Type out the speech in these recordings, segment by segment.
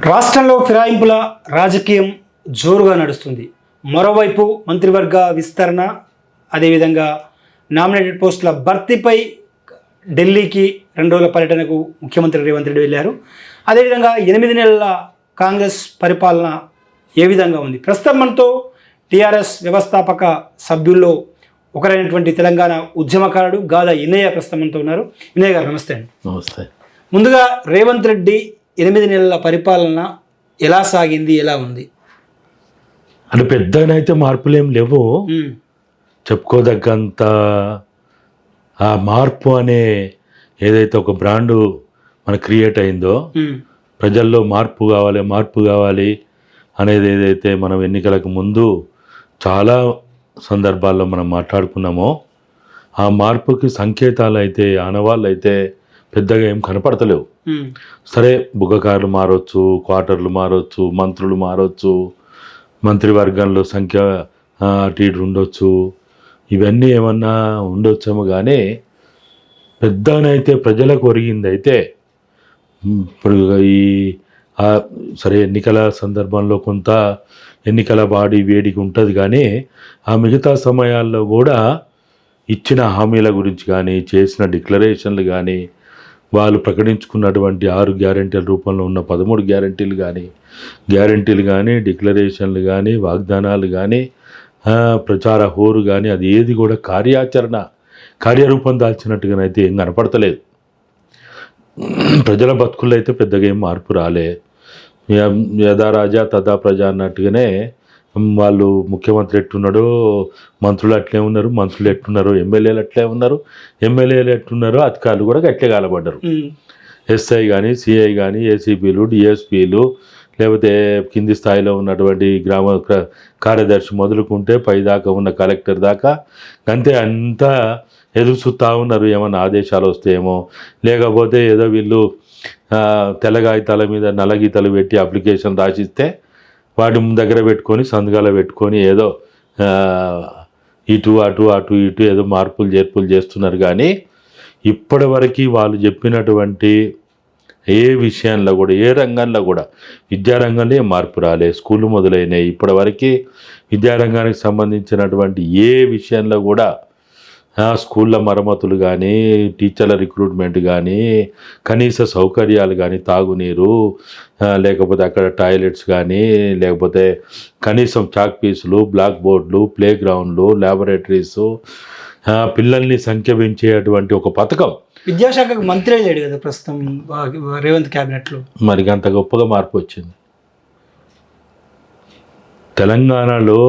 రాష్ట్రంలో ఫిరాయింపుల రాజకీయం జోరుగా నడుస్తుంది. మరోవైపు మంత్రివర్గ విస్తరణ, అదేవిధంగా నామినేటెడ్ పోస్టుల భర్తీపై ఢిల్లీకి 2 రోజుల పర్యటనకు ముఖ్యమంత్రి రేవంత్ రెడ్డి వెళ్ళారు. అదేవిధంగా 8 నెలల కాంగ్రెస్ పరిపాలన ఏ విధంగా ఉంది? ప్రస్తుతం మనతో టీఆర్ఎస్ వ్యవస్థాపక సభ్యుల్లో ఒకరైనటువంటి తెలంగాణ ఉద్యమకారుడు గాదా ఇన్నయ్య ప్రస్తుతం మనతో ఉన్నారు. ఇన్నయ్య గారు నమస్తే అండి. నమస్తే. ముందుగా రేవంత్ రెడ్డి 8 నెలల పరిపాలన ఎలా సాగింది, ఎలా ఉంది? అంటే పెద్దగానైతే మార్పులు ఏం లేవు. చెప్పుకోదగ్గంత ఆ మార్పు అనే ఏదైతే ఒక బ్రాండు మన క్రియేట్ అయిందో, ప్రజల్లో మార్పు కావాలి అనేది ఏదైతే మనం ఎన్నికలకు ముందు చాలా సందర్భాల్లో మనం మాట్లాడుకున్నామో, ఆ మార్పుకి సంకేతాలు అయితే, ఆనవాళ్ళు అయితే పెద్దగా ఏం కనపడతలేవు. సరే, బుగ్గకారులు మారవచ్చు, క్వార్టర్లు మారవచ్చు, మంత్రులు మారవచ్చు, మంత్రివర్గంలో సంఖ్య అటు ఇటు ఉండొచ్చు, ఇవన్నీ ఏమన్నా ఉండొచ్చేమో. కానీ పెద్దనైతే ప్రజలకు ఒరిగింది అయితే ఇప్పుడు ఈ సరే, ఎన్నికల సందర్భంలో కొంత ఎన్నికల బాడీ వేడికి ఉంటుంది. కానీ ఆ మిగతా సమయాల్లో కూడా ఇచ్చిన హామీల గురించి కానీ, చేసిన డిక్లరేషన్లు కానీ, వాళ్ళు ప్రకటించుకున్నటువంటి 6 గ్యారెంటీల రూపంలో ఉన్న 13 గ్యారెంటీలు కానీ, డిక్లరేషన్లు కానీ, వాగ్దానాలు కానీ, ప్రచార హోరు కానీ, అది ఏది కూడా కార్యరూపం దాల్చినట్టుగానైతే ఏం కనపడతలేదు. ప్రజల బతుకుల్లో అయితే పెద్దగా ఏం మార్పు రాలే. యథా రాజా తదా ప్రజ అన్నట్టుగానే వాళ్ళు ముఖ్యమంత్రి ఎట్టున్నాడో మంత్రులు అట్లే ఉన్నారు, మంత్రులు ఎట్టున్నారో ఎమ్మెల్యేలు అట్లే ఉన్నారు, ఎమ్మెల్యేలు ఎట్టున్నారో అధికారులు కూడా గట్లే కాలబడ్డారు. ఎస్ఐ కానీ, సిఐ కానీ, ఏసీపీలు, డిఎస్పీలు, లేకపోతే కింది స్థాయిలో ఉన్నటువంటి గ్రామ కార్యదర్శి మొదలుకుంటే పైదాకా ఉన్న కలెక్టర్ దాకా అంతే అంతా ఎదురు చూస్తూ ఉన్నారు. ఏమన్నా ఆదేశాలు వస్తేమో, లేకపోతే ఏదో వీళ్ళు తెల్లగాయితాల మీద నల్లగీతలు పెట్టి అప్లికేషన్ రాసిస్తే వాటి దగ్గర పెట్టుకొని సంతకాలు పెట్టుకొని ఏదో ఇటు ఏదో మార్పులు చేర్పులు చేస్తున్నారు. కానీ ఇప్పటివరకు వాళ్ళు చెప్పినటువంటి ఏ విషయంలో కూడా, ఏ రంగంలో కూడా, విద్యారంగంలో మార్పు రాలే. స్కూళ్ళు మొదలైనాయి. ఇప్పటివరకు విద్యారంగానికి సంబంధించినటువంటి ఏ విషయంలో కూడా స్కూళ్ళ మరమ్మతులు కానీ, టీచర్ల రిక్రూట్మెంట్ కానీ, కనీస సౌకర్యాలు కానీ, తాగునీరు, లేకపోతే అక్కడ టాయిలెట్స్ కానీ, లేకపోతే కనీసం చాక్ పీసులు, బ్లాక్ బోర్డులు, ప్లే గ్రౌండ్లు, ల్యాబొరేటరీసు, పిల్లల్ని సంఖ్య పెంచేటువంటి ఒక పథకం. విద్యాశాఖకు మంత్రి లేడు కదా ప్రస్తుతం రేవంత్ క్యాబినెట్లో. మరి అంత గొప్పగా మార్పు వచ్చింది. తెలంగాణలో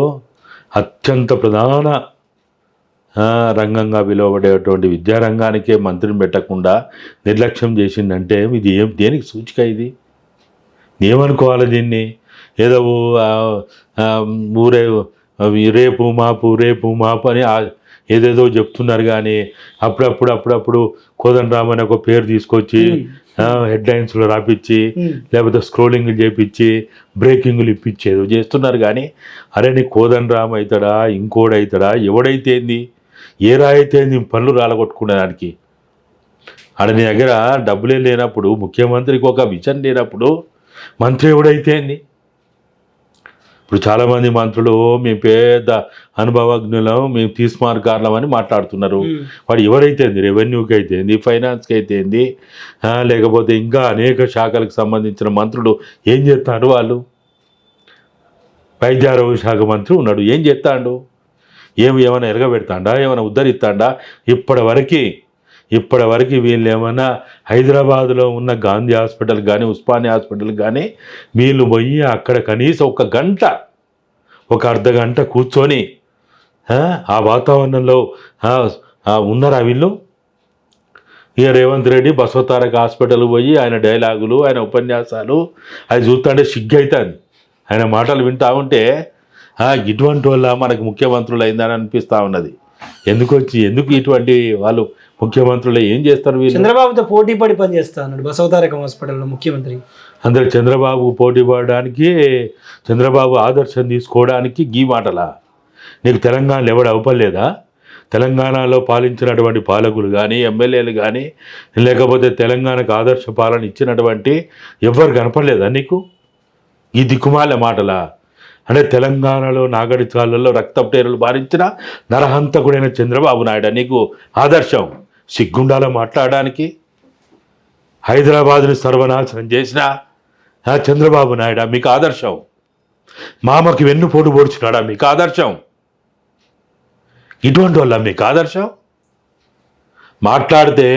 అత్యంత ప్రధాన రంగంగా పిలువబడేటువంటి విద్యారంగానికే మంత్రిని పెట్టకుండా నిర్లక్ష్యం చేసిందంటే ఇది దేనికి సూచిక? ఇది ఏమనుకోవాలి దీన్ని? ఏదో రేపు మాపు అని ఏదేదో చెప్తున్నారు. కానీ అప్పుడప్పుడు కోదండరామ్ అని ఒక పేరు తీసుకొచ్చి హెడ్లైన్స్లో రాపిచ్చి, లేకపోతే స్క్రోలింగ్ చేపించి, బ్రేకింగ్లు ఇప్పించి ఏదో చేస్తున్నారు. కానీ అరే, నీ కోదండరామ్ అవుతాడా, ఇంకోడవుతాడా, ఎవడైతే ఏంది, ఏ రాయితే పనులు రాలగొట్టుకునేదానికి? ఆడ నీ దగ్గర డబ్బులే లేనప్పుడు, ముఖ్యమంత్రికి ఒక విజన్ లేనప్పుడు మంత్రి ఎవడైతే ఏంది? ఇప్పుడు చాలామంది మంత్రులు మేము పెద్ద అనుభవజ్ఞులం, మేము తీసుమార్గారులం అని మాట్లాడుతున్నారు. వాడు ఎవరైతే ఏంది, రెవెన్యూకి అయితే ఏంది, ఫైనాన్స్కి అయితే ఏంది, లేకపోతే ఇంకా అనేక శాఖలకు సంబంధించిన మంత్రులు ఏం చేస్తారు? వాళ్ళు వైద్య ఆరోగ్య శాఖ మంత్రి ఉన్నాడు, ఏం చేస్తాడు? ఏమైనా ఎరగబెడతాడా, ఏమైనా ఉద్ధరిస్తాడా? ఇప్పటివరకు వీళ్ళు ఏమైనా హైదరాబాద్లో ఉన్న గాంధీ హాస్పిటల్ కానీ, ఉస్మానియా హాస్పిటల్ కానీ వీళ్ళు పోయి అక్కడ కనీసం ఒక అర్ధగంట కూర్చొని ఆ వాతావరణంలో ఉన్నారా వీళ్ళు? ఇక రేవంత్ రెడ్డి బసవతారక హాస్పిటల్ పోయి ఆయన డైలాగులు, ఆయన ఉపన్యాసాలు అది చూస్తుంటే సిగ్గు అవుతుంది. ఆయన మాటలు వింటూ ఉంటే ఇటువంటి వల్ల మనకు ముఖ్యమంత్రులు అయిందని అనిపిస్తూ ఉన్నది. ఎందుకు ఇటువంటి వాళ్ళు ముఖ్యమంత్రులు ఏం చేస్తారు? వీళ్ళు చంద్రబాబుతో పోటీ పడి పనిచేస్తా అన్నాడు బసవతారకం హాస్పిటల్లో ముఖ్యమంత్రి. అందరు చంద్రబాబు పోటీ పడడానికి, చంద్రబాబు ఆదర్శం తీసుకోవడానికి గీ మాటలా? నీకు తెలంగాణలో ఎవడు అవపలేదా? తెలంగాణలో పాలించినటువంటి పాలకులు కానీ, ఎమ్మెల్యేలు కానీ, లేకపోతే తెలంగాణకు ఆదర్శ పాలన ఇచ్చినటువంటి ఎవరు కనపడలేదా నీకు? ఈ దిక్కుమాల మాటలా? అంటే తెలంగాణలో నాగరికాలలో రక్తపు బారించిన నరహంతకుడైన చంద్రబాబు నాయుడు నీకు ఆదర్శం? సిగ్గుండాల మాట్లాడడానికి? హైదరాబాదుని సర్వనాశనం చేసిన చంద్రబాబు నాయుడు మీకు ఆదర్శం? మామకి వెన్నుపోటు పొడిచినాడా మీకు ఆదర్శం? ఇటువంటి వల్ల మీకు ఆదర్శం? మాట్లాడితే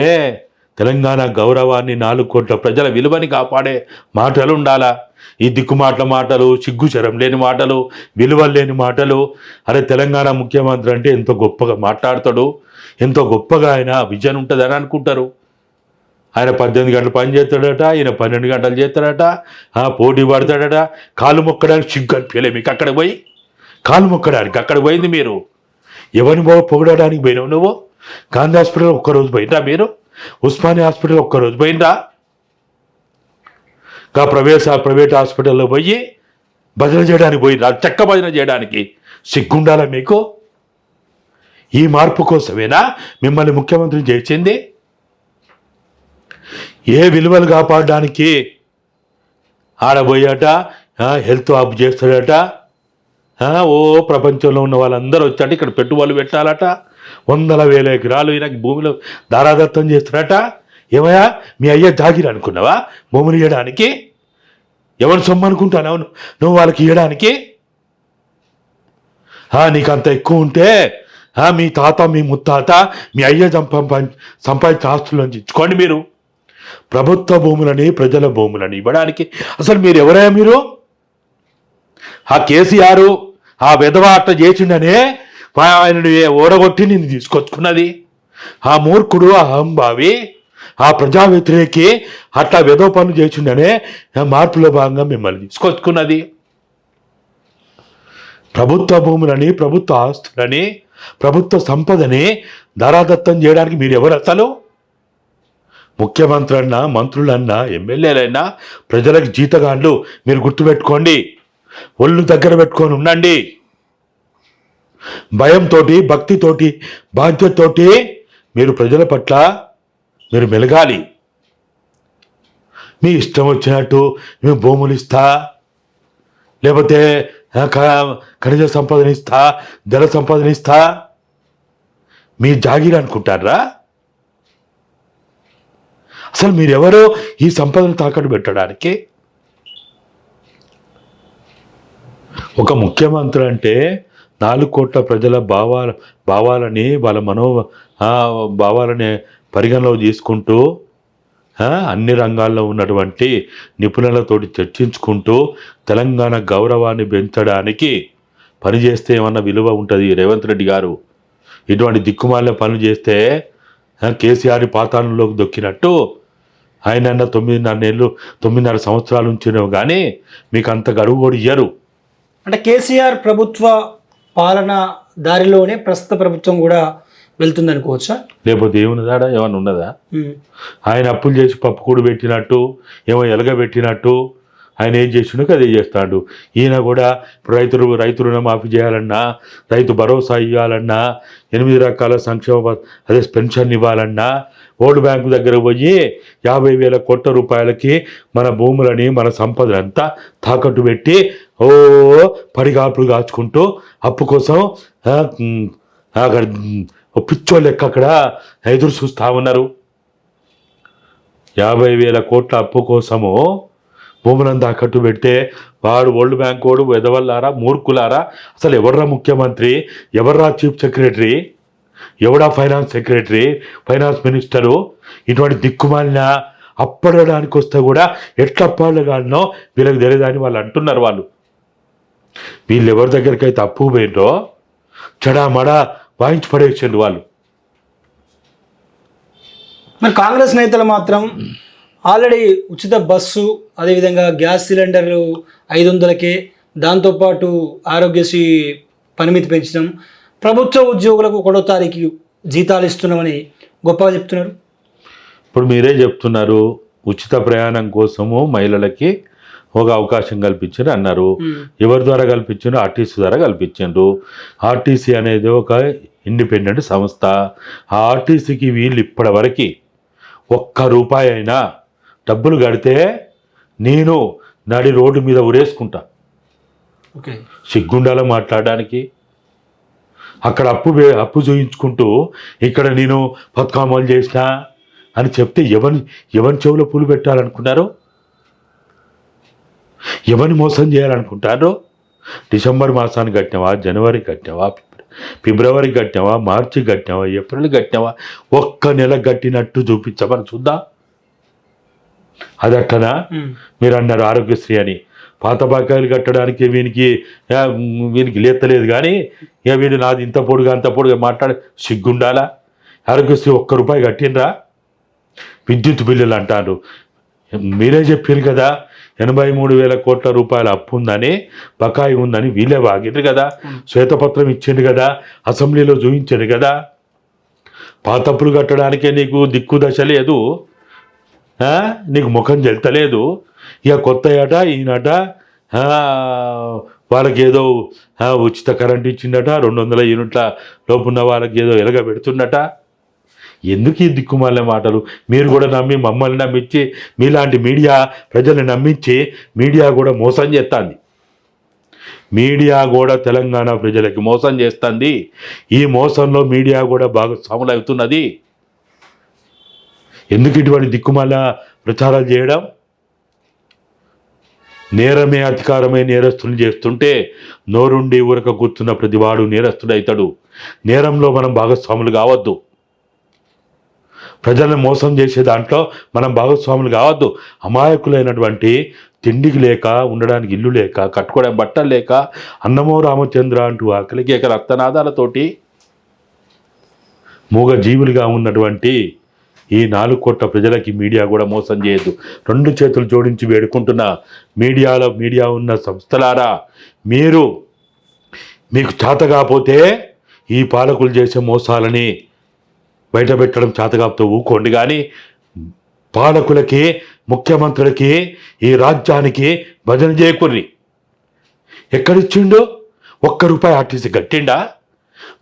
తెలంగాణ గౌరవాన్ని 4 కోట్ల ప్రజల విలువని కాపాడే మాటలు ఉండాలా? ఈ మాటలు, సిగ్గుచరం లేని మాటలు, విలువలు లేని మాటలు. అరే తెలంగాణ ముఖ్యమంత్రి అంటే ఎంతో గొప్పగా మాట్లాడతాడు, ఎంతో గొప్పగా ఆయన విజన్ ఉంటుందని అనుకుంటారు. ఆయన 18 గంటలు పని చేస్తాడట, ఈయన 12 గంటలు చేస్తాడట, పోటీ పడతాడట. కాలు మొక్కడానికి సిగ్గు అనిపించలే మీకు? అక్కడ పోయి కాలు మొక్కడానికి అక్కడ పోయింది మీరు. ఎవరిని పొగడడానికి పోయినావు నువ్వు? గాంధీ హాస్పిటల్ ఒక్కరోజు పోయినరా మీరు? ఉస్మానియా హాస్పిటల్ ఒక్కరోజు పోయినరా? ప్రైవేట్ హాస్పిటల్లో పోయి భజన చేయడానికి పోయినరా? చెక్క భజన చేయడానికి సిగ్గుండాలా మీకు? ఈ మార్పు కోసమేనా మిమ్మల్ని ముఖ్యమంత్రిని చేసింది? ఏ విలువలు కాపాడడానికి ఆడబోయాట, హెల్త్ ఆఫ్ చేస్తాడట, ఓ ప్రపంచంలో ఉన్న వాళ్ళందరూ వచ్చాట ఇక్కడ పెట్టుబడులు పెట్టాలట, 100,000 ఎకరాలు ఈయనకి భూమిలో దారాదత్తం చేస్తాడట. ఏమయ్యా మీ అయ్య జాగిరి అనుకున్నావా భూములు ఇవ్వడానికి? ఎవరు సొమ్ము అనుకుంటాను నువ్వు వాళ్ళకి ఇవ్వడానికి? నీకు అంత ఎక్కువ ఉంటే మీ తాత, మీ ముత్తాత, మీ అయ్య సంపాదించిన ఆస్తులను ఇచ్చుకోండి. మీరు ప్రభుత్వ భూములని, ప్రజల భూములని ఇవ్వడానికి అసలు మీరు ఎవరయ్యా మీరు? కేసీఆర్ వెధవ అట్ట చేసిండనే ఆయనని ఓడగొట్టి నిన్ను తీసుకొచ్చుకున్నది. మూర్ఖుడు, అహంభావి, ప్రజా వ్యతిరేకి అట్లా వెధవ పనులు చేసిండనే మార్పులో భాగంగా మిమ్మల్ని తీసుకొచ్చుకున్నది. ప్రభుత్వ భూములని, ప్రభుత్వ ఆస్తులని, ప్రభుత్వ సంపదని దారాదత్తం చేయడానికి మీరు ఎవరు? అసలు ముఖ్యమంత్రి అన్నా, మంత్రులన్నా, ఎమ్మెల్యేలైనా ప్రజలకు జీతగాండ్లు. మీరు గుర్తుపెట్టుకోండి, ఒళ్ళు దగ్గర పెట్టుకొని ఉండండి. భయంతో, భక్తితోటి, బాధ్యతతోటి మీరు ప్రజల పట్ల మీరు మెలగాలి. మీ ఇష్టం వచ్చినట్టు మేము భూములు ఇస్తా, లేకపోతే ఖనిజ సంపదన ఇస్తా, జల సంపదన ఇస్తా, మీ జాగీర్ అనుకుంటారా? అసలు మీరెవరో ఈ సంపదను తాకట్టు పెట్టడానికి? ఒక ముఖ్యమంత్రి అంటే 4 కోట్ల ప్రజల భావాలని, వాళ్ళ భావాలని పరిగణలో తీసుకుంటూ అన్ని రంగాల్లో ఉన్నటువంటి నిపుణులతోటి చర్చించుకుంటూ తెలంగాణ గౌరవాన్ని పెంచడానికి పనిచేస్తే ఏమన్నా విలువ ఉంటుంది రేవంత్ రెడ్డి గారు? ఇటువంటి దిక్కుమాలిన పనులు చేస్తే కేసీఆర్ పాతాళంలోకి దొక్కినట్టు ఆయన 9.5 సంవత్సరాల ఉంచినవి కానీ మీకు అంత గడువు కూడా ఇయ్యరు. అంటే కేసీఆర్ ప్రభుత్వ పాలన దారిలోనే ప్రస్తుత ప్రభుత్వం కూడా వెళ్తుంది అనుకోవచ్చా? లేకపోతే ఏమున్నదాడా? ఏమన్నా ఉన్నదా? ఆయన అప్పులు చేసి పప్పు కూడు పెట్టినట్టు, ఏమో ఎలగబెట్టినట్టు ఆయన ఏం చేసిండో అదే చేస్తాడు. ఈయన కూడా రైతు రుణమాఫీ చేయాలన్నా, రైతు భరోసా ఇవ్వాలన్నా, 8 రకాల సంక్షేమ పెన్షన్ ఇవ్వాలన్నా, ఓల్డ్ బ్యాంకు దగ్గర పోయి 50,000 కోట్ల రూపాయలకి మన భూములని, మన సంపదనంతా తాకట్టు పెట్టి పడిగాపులు కాచుకుంటూ అప్పు కోసం అక్కడ పిచ్చోళ్ళు లెక్క అక్కడ ఎదురు చూస్తూ ఉన్నారు. 50,000 కోట్ల అప్పు కోసము భూములను తాకట్టు పెడితే వాడు వరల్డ్ బ్యాంక్ వాడు వెదవల్లారా, మూర్ఖులారా? అసలు ఎవర్రా ముఖ్యమంత్రి, ఎవర్రా చీఫ్ సెక్రటరీ, ఎవడా ఫైనాన్స్ సెక్రటరీ, ఫైనాన్స్ మినిస్టరు? ఇటువంటి దిక్కుమాలిన అప్పడడానికి వస్తే కూడా ఎట్లా అప్పాడగానో వీళ్ళకి తెలియదని వాళ్ళు అంటున్నారు. వీళ్ళు ఎవరి దగ్గరికి అయితే అప్పు పోయినరో చెడామడా వాయించి పడేసిండు వాళ్ళు. మరి కాంగ్రెస్ నేతలు మాత్రం ఆల్రెడీ ఉచిత బస్సు, అదేవిధంగా గ్యాస్ సిలిండర్లు 500కే, దాంతోపాటు ఆరోగ్యశ్రీ పరిమితి పెంచడం, ప్రభుత్వ ఉద్యోగులకు 1వ తారీఖు జీతాలు ఇస్తున్నామని గొప్పగా చెప్తున్నారు. ఇప్పుడు మీరే చెప్తున్నారు, ఉచిత ప్రయాణం కోసము మహిళలకి ఒక అవకాశం కల్పించారు అన్నారు. ఎవరి ద్వారా కల్పించారు? ఆర్టీసీ ద్వారా కల్పించారు. ఆర్టీసీ అనేది ఒక ఇండిపెండెంట్ సంస్థ. ఆ ఆర్టీసీకి వీళ్ళు ఇప్పటి వరకు 1 రూపాయి అయినా డబ్బులు కడితే నేను నాడి రోడ్డు మీద ఉరేసుకుంటా. ఓకే. సిగ్గుండాల మాట్లాడడానికి. అక్కడ అప్పు చూయించుకుంటూ ఇక్కడ నేను పథకం అమలు చేసినా అని చెప్తే ఎవరి చెవులో పూలు పెట్టాలనుకున్నారు? ఎవరిని మోసం చేయాలనుకుంటారో? డిసెంబర్ మాసానికి కట్టినావా, జనవరి కట్టినావా, ఫిబ్రవరి కట్టినావా, మార్చి కట్టినావా, ఏప్రిల్ కట్టినావా? ఒక్క నెల కట్టినట్టు చూపించమని చూద్దాం. అది అట్టనా? మీరు అన్నారు ఆరోగ్యశ్రీ అని. పాత బకాయిలు కట్టడానికి వీనికి లేత్తలేదు, కానీ ఇక వీడు నాది ఇంత పొడుగా మాట్లాడే సిగ్గుండాలా? ఆరోగ్యశ్రీ ₹1 కట్టినరా? విద్యుత్ బిల్లులు అంటారు. మీరే చెప్పారు కదా 83,000 కోట్ల రూపాయల అప్పు ఉందని, బకాయి ఉందని వీళ్ళే వాగిరు కదా, శ్వేతపత్రం ఇచ్చిండు కదా, అసెంబ్లీలో చూపించాడు కదా. పాతప్పులు కట్టడానికే నీకు దిక్కు దశ లేదు, నీకు ముఖం చెల్తలేదు. ఇక కొత్త ఏట ఈయనట వాళ్ళకి ఏదో ఉచిత కరెంట్ ఇచ్చిండట, 200 యూనిట్ల లోపున్న వాళ్ళకి ఏదో ఎలగబెడుతుండట. ఎందుకు ఈ దిక్కుమాలే మాటలు? మీరు కూడా నమ్మి మమ్మల్ని నమ్మించి, మీలాంటి మీడియా ప్రజల్ని నమ్మించి మీడియా కూడా మోసం చేస్తుంది. మీడియా కూడా తెలంగాణ ప్రజలకి మోసం చేస్తుంది. ఈ మోసంలో మీడియా కూడా భాగస్వాములు అవుతున్నది. ఎందుకు ఇటువంటి దిక్కుమాల ప్రచారాలు చేయడం? నేరమే అధికారమే నేరస్తులు చేస్తుంటే నోరుండి ఊరక కూర్చున్న ప్రతివాడు నేరస్తుడైతాడు. నేరంలో మనం భాగస్వాములు కావద్దు. ప్రజలను మోసం చేసే దాంట్లో మనం భాగస్వాములు కావద్దు. అమాయకులైనటువంటి, తిండికి లేక, ఉండడానికి ఇల్లు లేక, కట్టుకోవడానికి బట్టలు లేక, అన్నమో రామచంద్ర అంటూ ఆకలికి రక్తనాదాలతోటి మూగ జీవులుగా ఉన్నటువంటి ఈ 4 కోట్ల ప్రజలకి మీడియా కూడా మోసం చేయొద్దు. 2 చేతులు జోడించి వేడుకుంటున్న మీడియా ఉన్న సంస్థలారా, మీకు చేత కాకపోతే ఈ పాలకులు చేసే మోసాలని బయట పెట్టడం చేత కాకపోతే ఊకోండి. కానీ పాలకులకి, ముఖ్యమంత్రులకి, ఈ రాజ్యానికి భజన చేయకుర్రి. ఎక్కడిచ్చిండు? ₹1 ఆర్టీసీ కట్టిండా?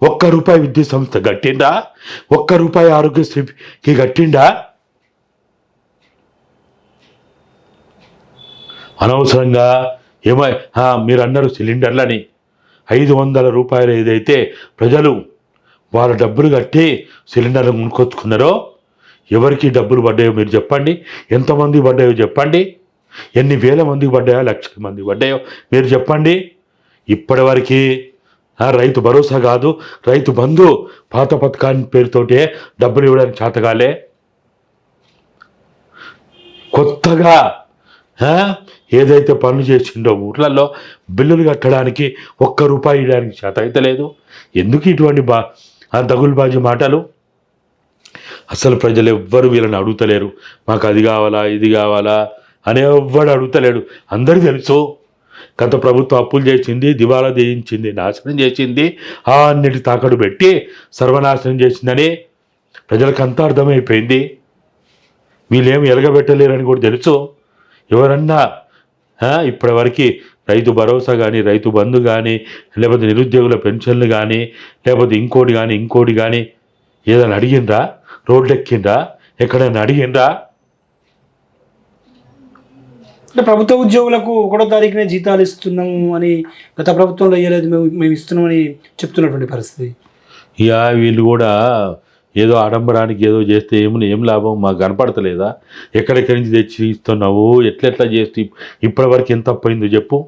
₹1 విద్యుత్ సంస్థ కట్టిండా? ₹1 ఆరోగ్యశ్రీకి కట్టిండా? అనవసరంగా మీరు అన్నారు సిలిండర్లని ₹500 ఏదైతే ప్రజలు వాళ్ళ డబ్బులు కట్టి సిలిండర్లు కొనుక్కొచ్చుకున్నారో, ఎవరికి డబ్బులు పడ్డాయో మీరు చెప్పండి. ఎంతమంది పడ్డాయో చెప్పండి. ఎన్ని వేల మందికి పడ్డాయో, లక్షల మంది పడ్డాయో మీరు చెప్పండి. ఇప్పటివరకు రైతు భరోసా కాదు, రైతు బంధు పాత పథకాన్ని పేరుతోటే డబ్బులు ఇవ్వడానికి చేతగాలే. కొత్తగా ఏదైతే పనులు చేసిండో ఊర్లలో బిల్లులు కట్టడానికి ₹1 ఇవ్వడానికి చేత అయితే లేదు. ఎందుకు ఇటువంటి దగులుబాజీ మాటలు? అసలు ప్రజలు ఎవ్వరు వీళ్ళని అడుగుతలేరు. మాకు అది కావాలా, ఇది కావాలా అని ఎవ్వడు అడుగుతలేడు. అందరికీ తెలుసు గత ప్రభుత్వం అప్పులు చేసింది, దివాలా చేయించింది, నాశనం చేసింది, అన్నిటి తాకడు పెట్టి సర్వనాశనం చేసిందని ప్రజలకు అంతా అర్థమైపోయింది. వీళ్ళేమి ఎలగబెట్టలేరని కూడా తెలుసు. ఎవరన్నా ఇప్పటివరకు రైతు భరోసా కానీ, రైతు బంధు కానీ, లేకపోతే నిరుద్యోగుల పెన్షన్లు కానీ, లేకపోతే ఇంకోటి కానీ ఏదైనా అడిగిండ్రా? రోడ్లు ఎక్కిండ్రా? ఎక్కడైనా అడిగిండ్రా? అంటే ప్రభుత్వ ఉద్యోగులకు 1వ తారీఖునే జీతాలు ఇస్తున్నాము అని గత ప్రభుత్వంలో ఇవ్వలేదు, మేము ఇస్తున్నామని చెప్తున్నటువంటి పరిస్థితి. ఇక వీళ్ళు కూడా ఏదో ఆడంబరానికి ఏదో చేస్తే ఏం లాభం మాకు కనపడతలేదా? ఎక్కడెక్కడి నుంచి తెచ్చి ఇస్తున్నావు, ఎట్లెట్లా చేస్తే ఇప్పటివరకు ఎంత అప్పయిందో చెప్పు.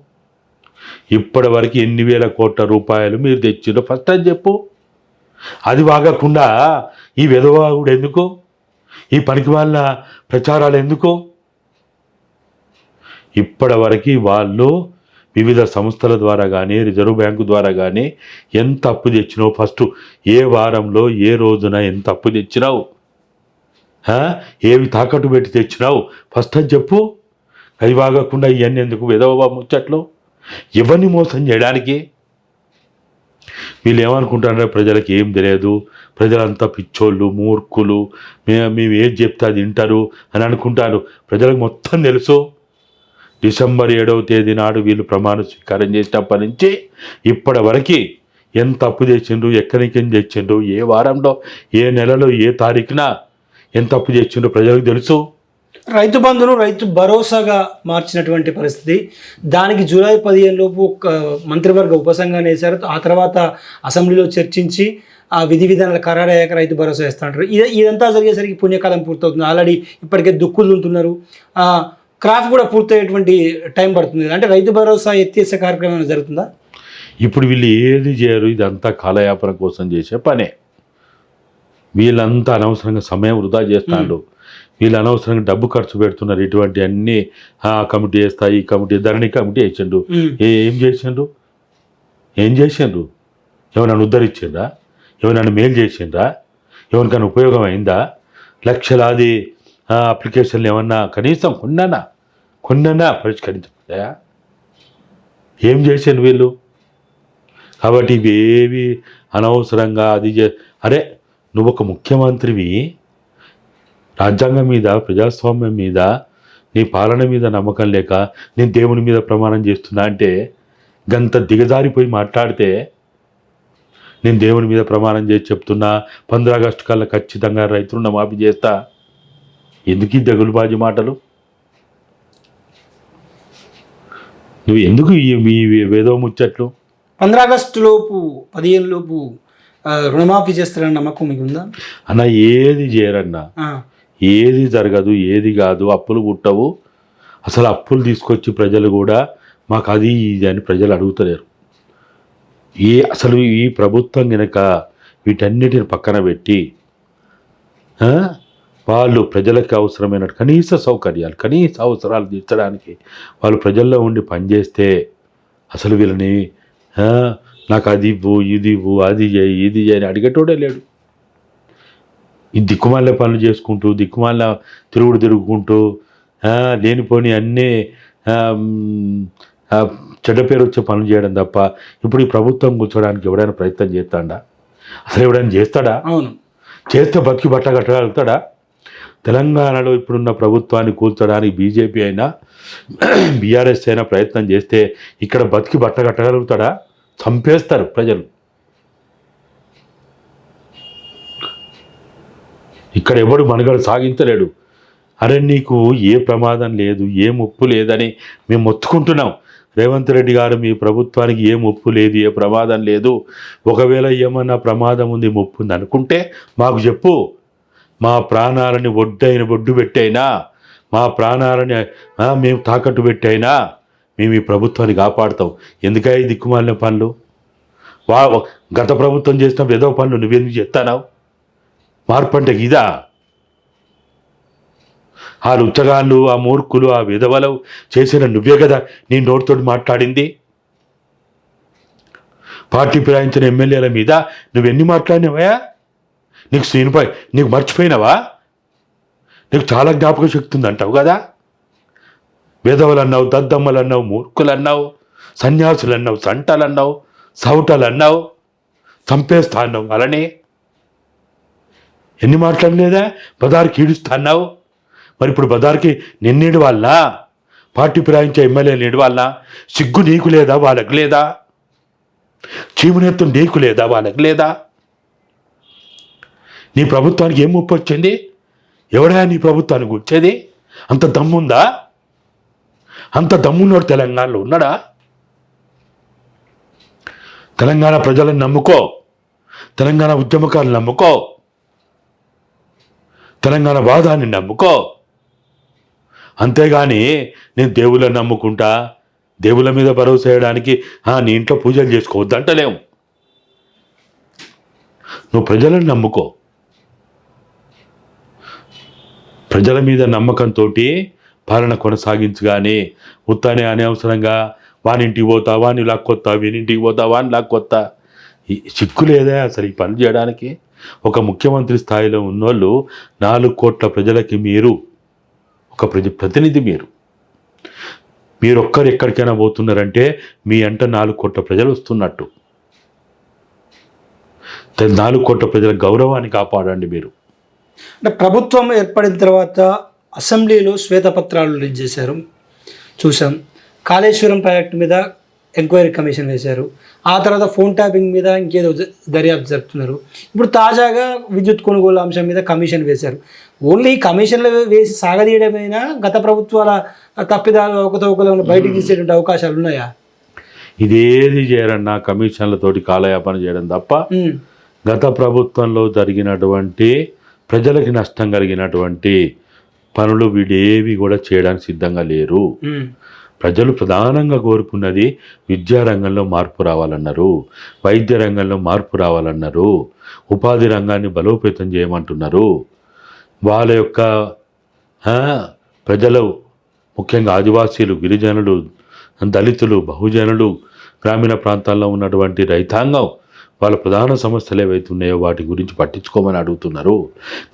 ఇప్పటివరకు ఎన్ని వేల కోట్ల రూపాయలు మీరు తెచ్చిరో ఫస్ట్ అది చెప్పు. అది వాగకుండా ఈ వెధవాగుడు ఎందుకు? ఈ పనికి వాళ్ళ ప్రచారాలు ఎందుకు? ఇప్పటివరకు వాళ్ళు వివిధ సంస్థల ద్వారా కానీ, రిజర్వ్ బ్యాంకు ద్వారా కానీ ఎంత అప్పు తెచ్చినావు, ఫస్ట్ ఏ వారంలో ఏ రోజున ఎంత అప్పు తెచ్చినావు, ఏవి తాకట్టు పెట్టి తెచ్చినావు ఫస్ట్ అని చెప్పు. అది వాగకుండా ఇవన్నీ ఎందుకు? వెధవ ముచ్చట్లు. ఎవరిని మోసం చేయడానికి? వీళ్ళు ఏమనుకుంటారంటే ప్రజలకు ఏం తెలియదు, ప్రజలంతా పిచ్చోళ్ళు, మూర్ఖులు, మేము ఏది చెప్తే అది వింటారు అని అనుకుంటారు. ప్రజలకు మొత్తం తెలుసు. డిసెంబర్ 7వ తేదీ నాడు వీళ్ళు ప్రమాణ స్వీకారం చేసినప్పటి నుంచి ఇప్పటి వరకు ఎంత అప్పు తెచ్చిండ్రు, ఎక్కడికి తెచ్చిండ్రు, ఏ వారంలో, ఏ నెలలో, ఏ తారీఖున ఎంత అప్పు తెచ్చిండ్రు ప్రజలకు తెలుసు. రైతు బంధును రైతు భరోసాగా మార్చినటువంటి పరిస్థితి. దానికి జూలై 15 లోపు ఒక మంత్రివర్గ ఉపసంఘాన్ని వేశారు. ఆ తర్వాత అసెంబ్లీలో చర్చించి ఆ విధి విధానాలు ఖరారయ్యాక రైతు భరోసా వేస్తా అంటారు. ఇదంతా జరిగేసరికి పుణ్యకాలం పూర్తవుతుంది. ఆల్రెడీ ఇప్పటికే దుక్కులు దున్నుతున్నారు. క్రాప్ కూడా పూర్తయ్యేటువంటి టైం పడుతుంది కదా. అంటే రైతు భరోసా ఎత్తేసే కార్యక్రమం ఏమైనా జరుగుతుందా? ఇప్పుడు వీళ్ళు ఏది చేయరు, ఇదంతా కాలయాపన కోసం చేసే పనే. వీళ్ళంతా అనవసరంగా సమయం వృధా చేస్తాడు. వీళ్ళు అనవసరంగా డబ్బు ఖర్చు పెడుతున్నారు. ఇటువంటి అన్ని కమిటీ వేస్తాయి, ఈ కమిటీ ధరణి కమిటీ వేసిండు. ఏం చేసిండ్రు? ఏమైనా ఉద్ధరించిండ్రా? ఏమైనా మేలు చేసిండ్రా? ఎవరికైనా ఉపయోగం అయిందా? లక్షలాది అప్లికేషన్లు ఏమన్నా కనీసం కొన్నన్నా పరిష్కరించబడ్డాయా? ఏం చేసిండు వీళ్ళు? కాబట్టి ఇవేవి అనవసరంగా అరే నువ్వు ఒక ముఖ్యమంత్రివి, రాజ్యాంగం మీద, ప్రజాస్వామ్యం మీద, నీ పాలన మీద నమ్మకం లేక నేను దేవుని మీద ప్రమాణం చేస్తున్నా అంటే గంత దిగజారిపోయి మాట్లాడితే, నేను దేవుని మీద ప్రమాణం చేసి చెప్తున్నా 15 ఆగస్టు కల్లా ఖచ్చితంగా రైతు రుణమాఫీ చేస్తా, ఎందుకు ఈ దగులుబాజీ మాటలు? నువ్వు ఎందుకు ఈ వేదో ముచ్చట్లు? 15 ఆగస్టు లోపు 15 లోపు రుణమాఫీ చేస్తారన్న నమ్మకం మీకు ఉందా అన్న? ఏది చేయరన్నా, ఏది జరగదు, ఏది కాదు, అప్పులు పుట్టవు. అసలు అప్పులు తీసుకొచ్చి ప్రజలు కూడా మాకు అది ఇది అని ప్రజలు అడుగుతలేరు. అసలు ఈ ప్రభుత్వం కనుక వీటన్నిటిని పక్కన పెట్టి వాళ్ళు ప్రజలకు అవసరమైన కనీస సౌకర్యాలు, కనీస అవసరాలు తీర్చడానికి వాళ్ళు ప్రజల్లో ఉండి పనిచేస్తే, అసలు వీళ్ళని నాకు అది ఇవ్వు, ఇది ఇవ్వు, అది చేయి, ఇది చేయని అడిగేటోడే లేడు. ఈ దిక్కుమాల పనులు చేసుకుంటూ, దిక్కుమాల తిరుగుకుంటూ, లేనిపోని అన్నీ చెడ్డ పేరు వచ్చే పనులు చేయడం తప్ప ఇప్పుడు ఈ ప్రభుత్వం కూర్చోడానికి ఎవడైనా ప్రయత్నం చేస్తాడా? అసలు ఎవడైనా చేస్తాడా? అవును, చేస్తే బతికి బట్ట కట్టగలుగుతాడా? తెలంగాణలో ఇప్పుడున్న ప్రభుత్వాన్ని కూర్చోడానికి బీజేపీ అయినా బీఆర్ఎస్ అయినా ప్రయత్నం చేస్తే ఇక్కడ బతికి బట్ట కట్టగలుగుతాడా? చంపేస్తారు ప్రజలు. ఇక్కడ ఎవడు మనుగడ సాగించలేడు. అరే నీకు ఏ ప్రమాదం లేదు, ఏ ముప్పు లేదని మేము మొత్తుకుంటున్నాం. రేవంత్ రెడ్డి గారు, మీ ప్రభుత్వానికి ఏ ముప్పు లేదు, ఏ ప్రమాదం లేదు. ఒకవేళ ఏమన్నా ప్రమాదం ఉంది, ముప్పు ఉంది అనుకుంటే మాకు చెప్పు. మా ప్రాణాలని ఒడ్డు పెట్టైనా, మా ప్రాణాలని మేము తాకట్టు పెట్టైనా మేము ఈ ప్రభుత్వాన్ని కాపాడుతాం. ఎందుకై దిక్కుమాలిన పనులు? గత ప్రభుత్వం చేసిన ఏదో పనులు నువ్వెందుకు చేస్తానావు? మార్పు అంటే ఇదా? ఆ లుచ్చగాళ్ళు, ఆ మూర్ఖులు, ఆ విధవలు చేసిన నువ్వే కదా నీ నోటితో మాట్లాడింది. పార్టీ ఫిరాయించిన ఎమ్మెల్యేల మీద నువ్వెన్ని మాట్లాడినావా? నీకు మర్చిపోయినావా? నీకు చాలా జ్ఞాపక శక్తి ఉందంటావు కదా. విధవలు అన్నావు, దద్దమ్మలు అన్నావు, మూర్ఖులు అన్నావు, సన్యాసులు అన్నావు, సంటలు అన్నావు, సౌటలు అన్నావు, చంపేస్తా అన్నావు. అలానే ఎన్ని మాట్లాడలేదా? బజార్కి ఈడుస్తా అన్నావు. మరి ఇప్పుడు బజార్కి నిన్నేడు వాళ్ళ, పార్టీ ఫిరాయించే ఎమ్మెల్యే నేడు వాళ్ళ సిగ్గు నీకు లేదా, వాళ్ళకి లేదా? చీమునెత్తు నీకు లేదా, వాళ్ళకి లేదా? నీ ప్రభుత్వానికి ఏం ముప్పు వచ్చింది? ఎవడా నీ ప్రభుత్వానికి వచ్చేది? అంత దమ్ముందా? అంత దమ్మున్నాడు తెలంగాణలో ఉన్నాడా? తెలంగాణ ప్రజలను నమ్ముకో, తెలంగాణ ఉద్యమకారులు నమ్ముకో, తెలంగాణ వాదాన్ని నమ్ముకో. అంతేగాని నేను దేవుళ్ళని నమ్ముకుంటా, దేవుళ్ళ మీద భరోసా వేయడానికి నీ ఇంట్లో పూజలు చేసుకోవద్దంటలేము. నువ్వు ప్రజలను నమ్ముకో. ప్రజల మీద నమ్మకంతో పాలన కొనసాగించు. కానీ ఉత్తానే అనవసరంగా వానింటికి పోతా, వాని లాక్కొత్తా, వీనింటికి పోతా, వాని లాక్కొత్తా. సిగ్గు లేదా అసలు ఈ పని చేయడానికి? ఒక ముఖ్యమంత్రి స్థాయిలో ఉన్నోళ్ళు 4 కోట్ల ప్రజలకి మీరు ఒక ప్రతినిధి. మీరు ఒక్కరు ఎక్కడికైనా పోతున్నారంటే మీ అంట 4 కోట్ల ప్రజలు వస్తున్నట్టు. 4 కోట్ల ప్రజల గౌరవాన్ని కాపాడండి మీరు. అంటే ప్రభుత్వం ఏర్పడిన తర్వాత అసెంబ్లీలో శ్వేతపత్రాలు రిలీజ్ చేశారు, చూసాం. కాళేశ్వరం ప్రాజెక్టు మీద ఎంక్వైరీ కమిషన్ వేశారు. ఆ తర్వాత ఫోన్ ట్యాపింగ్ మీద ఇంకేదో దర్యాప్తు జరుపుతున్నారు. ఇప్పుడు తాజాగా విద్యుత్ కొనుగోలు అంశం మీద కమిషన్ వేశారు. ఓన్లీ కమిషన్లు వేసి సాగదీయడమైనా గత ప్రభుత్వాల తప్పిదాలు అవకతవకలు బయటికి తీసేటువంటి అవకాశాలు ఉన్నాయా? ఇదేది చేయరన్నా కమిషన్లతోటి కాలయాపన చేయడం తప్ప గత ప్రభుత్వంలో జరిగినటువంటి ప్రజలకి నష్టం కలిగినటువంటి పనులు వీడేవి కూడా చేయడానికి సిద్ధంగా లేరు. ప్రజలు ప్రధానంగా కోరుకున్నది విద్యారంగంలో మార్పు రావాలన్నారు, వైద్య రంగంలో మార్పు రావాలన్నారు, ఉపాధి రంగాన్ని బలోపేతం చేయమంటున్నారు. వాళ్ళ యొక్క ప్రజలు ముఖ్యంగా ఆదివాసీలు, గిరిజనులు, దళితులు, బహుజనులు, గ్రామీణ ప్రాంతాల్లో ఉన్నటువంటి రైతాంగం వాళ్ళ ప్రధాన సమస్యలు ఏవైతే ఉన్నాయో వాటి గురించి పట్టించుకోమని అడుగుతున్నారు.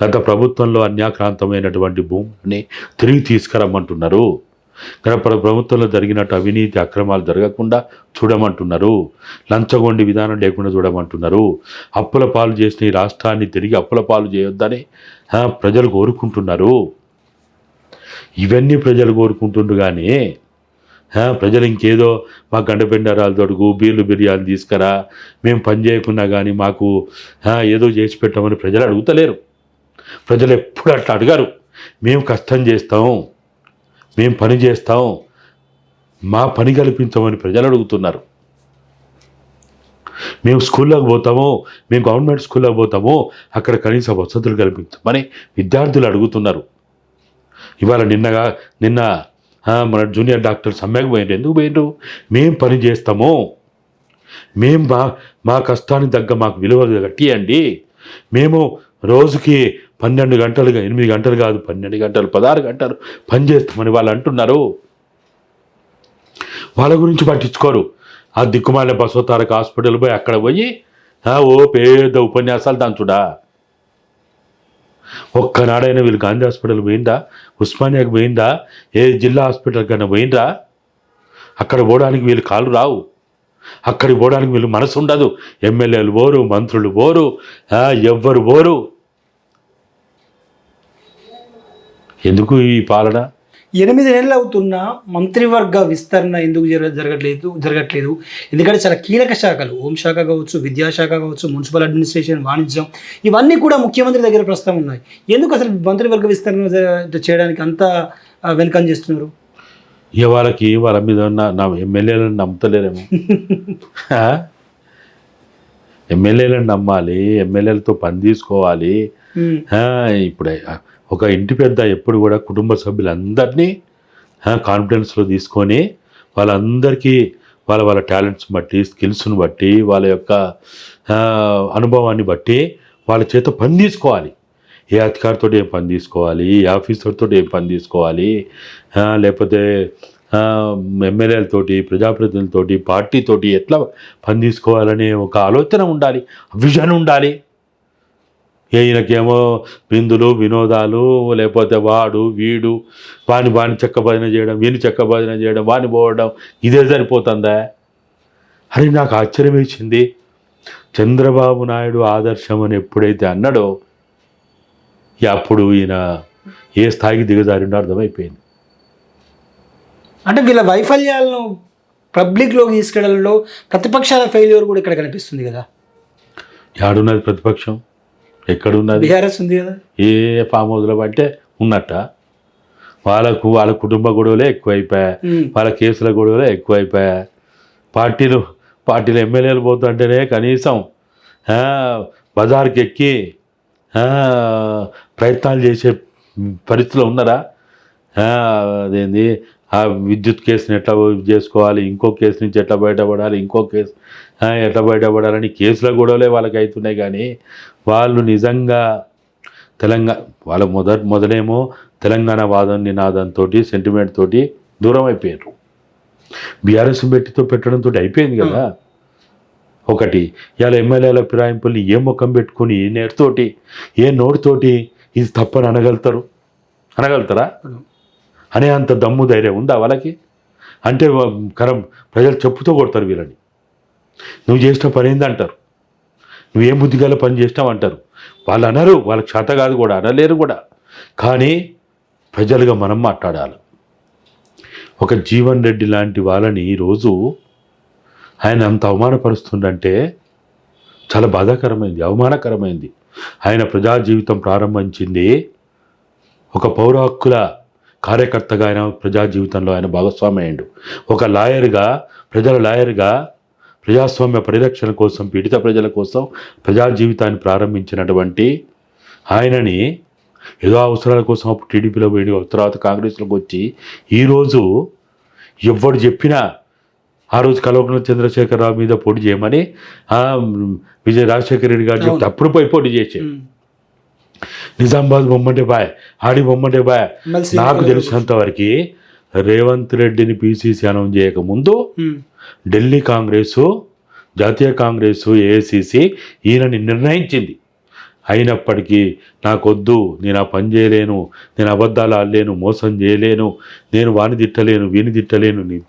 గత ప్రభుత్వంలో అన్యాక్రాంతమైనటువంటి భూమిని తిరిగి తీసుకురమ్మంటున్నారు. గత ప్రభుత్వంలో జరిగినట్టు అవినీతి అక్రమాలు జరగకుండా చూడమంటున్నారు. లంచగొండి విధానం లేకుండా చూడమంటున్నారు. అప్పుల పాలు చేసిన ఈ రాష్ట్రాన్ని తిరిగి అప్పుల పాలు చేయొద్దని ప్రజలు కోరుకుంటున్నారు. ఇవన్నీ ప్రజలు కోరుకుంటుండ్రు. కానీ ప్రజలు ఇంకేదో మా గండపెండారాలు తొడుగు బీర్లు బిర్యాలు తీసుకురా, మేము పని చేయకున్నా కానీ మాకు ఏదో చేసి పెట్టామని ప్రజలు అడుగుతలేరు. ప్రజలు ఎప్పుడు అట్లా అడగారు. మేము కష్టం చేస్తాం, మేము పని చేస్తాం, మా పని కల్పించమని ప్రజలు అడుగుతున్నారు. మేము స్కూల్లోకి పోతాము, మేము గవర్నమెంట్ స్కూల్లోకి పోతాము, అక్కడ కనీస వసతులు కల్పించమని విద్యార్థులు అడుగుతున్నారు. ఇవాళ నిన్న మన జూనియర్ డాక్టర్ సమ్మెకు పోయిండ్రు. ఎందుకు పోయిండ్రు? మేము పని చేస్తాము, మేము మా కష్టానికి తగ్గ మాకు విలువ కట్టియండి, మేము రోజుకి 12 గంటలుగా 8 గంటలు కాదు 12 గంటలు 16 గంటలు పని చేస్తామని వాళ్ళు అంటున్నారు. వాళ్ళ గురించి పట్టించుకోరు. ఆ దిక్కుమాల బసవతారక హాస్పిటల్ పోయి అక్కడ పోయి ఓ పేద ఉపన్యాసాలు దంచుడా. ఒక్కనాడైనా వీళ్ళు గాంధీ హాస్పిటల్ పోయిందా, ఉస్మానియాకి పోయిందా, ఏ జిల్లా హాస్పిటల్ కన్నా పోయిందా? అక్కడ పోవడానికి వీళ్ళు కాళ్ళు రావు, అక్కడికి పోవడానికి వీళ్ళు మనసు ఉండదు. ఎమ్మెల్యేలు పోరు, మంత్రులు పోరు, ఎవ్వరు పోరు. ఎందుకు ఈ పాలన? 8 నెలలు అవుతున్నా మంత్రివర్గ విస్తరణ ఎందుకు జరగట్లేదు? ఎందుకంటే చాలా కీలక శాఖలు, హోంశాఖ కావచ్చు, విద్యాశాఖ కావచ్చు, మున్సిపల్ అడ్మినిస్ట్రేషన్, వాణిజ్యం, ఇవన్నీ కూడా ముఖ్యమంత్రి దగ్గర ప్రస్తుతం ఉన్నాయి. ఎందుకు అసలు మంత్రివర్గ విస్తరణ చేయడానికి అంత వెనుకం చేస్తున్నారు? వాళ్ళ మీద నా ఎమ్మెల్యేలను నమ్ముతలేరేమో. ఎమ్మెల్యేలను నమ్మాలి, ఎమ్మెల్యేలతో పని తీసుకోవాలి. ఇప్పుడు ఒక ఇంటి పెద్ద ఎప్పుడు కూడా కుటుంబ సభ్యులందరినీ కాన్ఫిడెన్స్లో తీసుకొని వాళ్ళందరికీ వాళ్ళ టాలెంట్స్ బట్టి, స్కిల్స్ని బట్టి, వాళ్ళ యొక్క అనుభవాన్ని బట్టి వాళ్ళ చేత పని తీసుకోవాలి. ఏ అధికారితో ఏం పని తీసుకోవాలి, ఏ ఆఫీసర్తో ఏం పని తీసుకోవాలి, లేకపోతే ఎమ్మెల్యేలతోటి, ప్రజాప్రతినిధులతోటి, పార్టీతోటి ఎట్లా పని తీసుకోవాలనే ఒక ఆలోచన ఉండాలి, విజన్ ఉండాలి. ఈయనకేమో బిందులు వినోదాలు, లేకపోతే వాడు వీడు వాని చెక్క భజన చేయడం, వీని చెక్క భజన చేయడం, వాని పోవడం, ఇదే సరిపోతుందా అని నాకు ఆశ్చర్యం వేసింది. చంద్రబాబు నాయుడు ఆదర్శం అని ఎప్పుడైతే అన్నాడో అప్పుడు ఈయన ఏ స్థాయికి దిగజారిండో అర్థమైపోయింది. అంటే వీళ్ళ వైఫల్యాలను పబ్లిక్లోకి తీసుకెళ్లడంలో ప్రతిపక్షాల ఫెయిల్యూర్ కూడా ఇక్కడ కనిపిస్తుంది కదా. యాడున్నది ప్రతిపక్షం? ఎక్కడున్నది? బీఆర్ఎస్ ఉంది కదా. ఏ ఫామ్ హౌస్లో పట్టే ఉన్నట్ట. వాళ్ళ కుటుంబ గొడవలే ఎక్కువైపోయా, వాళ్ళ కేసుల గొడవలే ఎక్కువైపోయా. పార్టీలు ఎమ్మెల్యేలు పోతుంటేనే కనీసం బజార్కి ఎక్కి ప్రయత్నాలు చేసే పరిస్థితిలో ఉన్నారా? అదేంది ఆ విద్యుత్ కేసుని ఎట్లా చేసుకోవాలి, ఇంకో కేసు నుంచి ఎట్లా బయటపడాలి, ఇంకో కేసు ఎట్లా బయటపడాలని కేసుల గొడవలే వాళ్ళకి అవుతున్నాయి. కానీ వాళ్ళు నిజంగా వాళ్ళ మొదలేమో తెలంగాణ వాదం నినాదంతో, సెంటిమెంట్ తోటి దూరం అయిపోయారు. బీఆర్ఎస్ పెట్టడంతో అయిపోయింది కదా. ఒకటి ఇవాళ ఎమ్మెల్యేల ఫిరాయింపుల్ని ఏ ముఖం పెట్టుకొని, ఏ నేటితోటి, ఏ నోటితోటి ఇది తప్పని అనగలుగుతారా? అనే అంత దమ్ము ధైర్యం ఉందా వాళ్ళకి? అంటే ప్రజలు చెప్పుతో కొడతారు వీళ్ళని. నువ్వు చేసిన పని ఏందంటారు, నువ్వేం బుద్ధిగల పని చేసినావంటారు. వాళ్ళు అనరు, వాళ్ళకి చేత కాదు కూడా, అనలేరు కూడా. కానీ ప్రజలుగా మనం మాట్లాడాలి. ఒక జీవన్ రెడ్డి లాంటి వాళ్ళని ఈరోజు ఆయన అంత అవమానపరుస్తుందంటే చాలా బాధాకరమైంది, అవమానకరమైంది. ఆయన ప్రజా జీవితం ప్రారంభించింది ఒక పౌర హక్కుల కార్యకర్తగా, ఆయన ప్రజా జీవితంలో ఆయన భాగస్వామి అయ్యాడు. ఒక లాయర్గా, ప్రజల లాయర్గా, ప్రజాస్వామ్య పరిరక్షణ కోసం, పీడిత ప్రజల కోసం ప్రజా జీవితాన్ని ప్రారంభించినటువంటి ఆయనని ఏదో అవసరాల కోసం అప్పుడు టీడీపీలో పోయి తర్వాత కాంగ్రెస్లోకి వచ్చి ఈరోజు ఎవడు చెప్పినా ఆ రోజు కల్వకుంట్ల చంద్రశేఖరరావు మీద పోటీ చేయమని రాజశేఖర రెడ్డి గారు చెప్తే అప్పుడు పోయి పోటీ చేసే నిజామాబాద్ బొమ్మంటే బాయ్, ఆడి బొమ్మంటే బాయ్. నాకు తెలిసినంత వరకు రేవంత్ రెడ్డిని పిసిసి అనౌన్స్ చేయకముందు ఢిల్లీ కాంగ్రెసు, జాతీయ కాంగ్రెసు, ఏఐసిసి ఈయనని నిర్ణయించింది. అయినప్పటికీ నాకొద్దు, నేను ఆ పని చేయలేను, నేను అబద్ధాలు ఆడలేను, మోసం చేయలేను, నేను వాని తిట్టలేను, వీని తిట్టలేను, నేను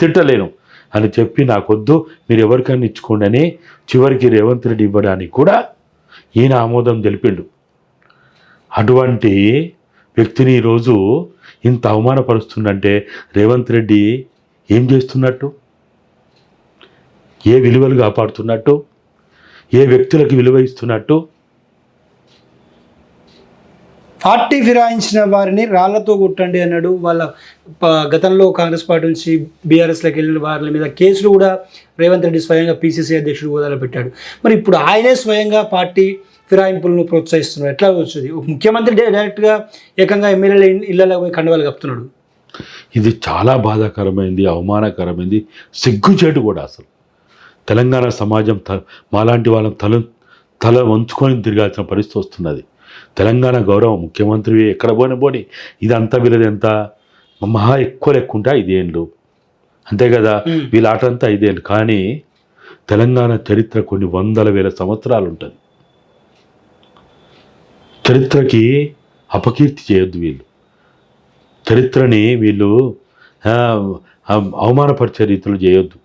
తిట్టలేను అని చెప్పి నాకొద్దు, మీరు ఎవరికైనా ఇచ్చుకోండి అని చివరికి రేవంత్ రెడ్డి ఇవ్వడానికి కూడా ఈయన ఆమోదం తెలిపిండు. అటువంటి వ్యక్తిని ఈరోజు ఇంత అవమానపరుస్తుందంటే రేవంత్ రెడ్డి ఏం చేస్తున్నట్టు? ఏ విలువలు కాపాడుతున్నట్టు? ఏ వ్యక్తులకు విలువ ఇస్తున్నట్టు? పార్టీ ఫిరాయించిన వారిని రాళ్లతో కొట్టండి అన్నాడు. వాళ్ళ గతంలో కాంగ్రెస్ పార్టీ నుంచి బీఆర్ఎస్లోకి వెళ్ళిన వారి మీద కేసులు కూడా రేవంత్ రెడ్డి స్వయంగా పిసిసి అధ్యక్షుడు హోదాలో పెట్టాడు. మరి ఇప్పుడు ఆయనే స్వయంగా పార్టీ ఫిరాయింపులను ప్రోత్సహిస్తున్నాడు. ఎట్లా వచ్చింది? ముఖ్యమంత్రి డైరెక్ట్గా ఏకంగా ఎమ్మెల్యేల ఇళ్లలో పోయి కండవాలు కప్పుతున్నాడు. ఇది చాలా బాధాకరమైంది, అవమానకరమైంది, సిగ్గుచేటు కూడా. అసలు తెలంగాణ సమాజం మాలాంటి వాళ్ళని తల వంచుకొని తిరగాల్సిన పరిస్థితి వస్తున్నది. తెలంగాణ గౌరవం, ముఖ్యమంత్రి ఎక్కడ పోని ఇదంతా వీళ్ళది ఎంత మహా ఎక్కువ లెక్కుంటే 5 ఏళ్ళు అంతే కదా, వీళ్ళ ఆట అంతా 5 ఏళ్ళు. కానీ తెలంగాణ చరిత్ర కొన్ని వందల వేల సంవత్సరాలు ఉంటుంది. చరిత్రకి అపకీర్తి చేయొద్దు. చరిత్రని వీళ్ళు అవమానపరిచే రీతిలో చేయొద్దు.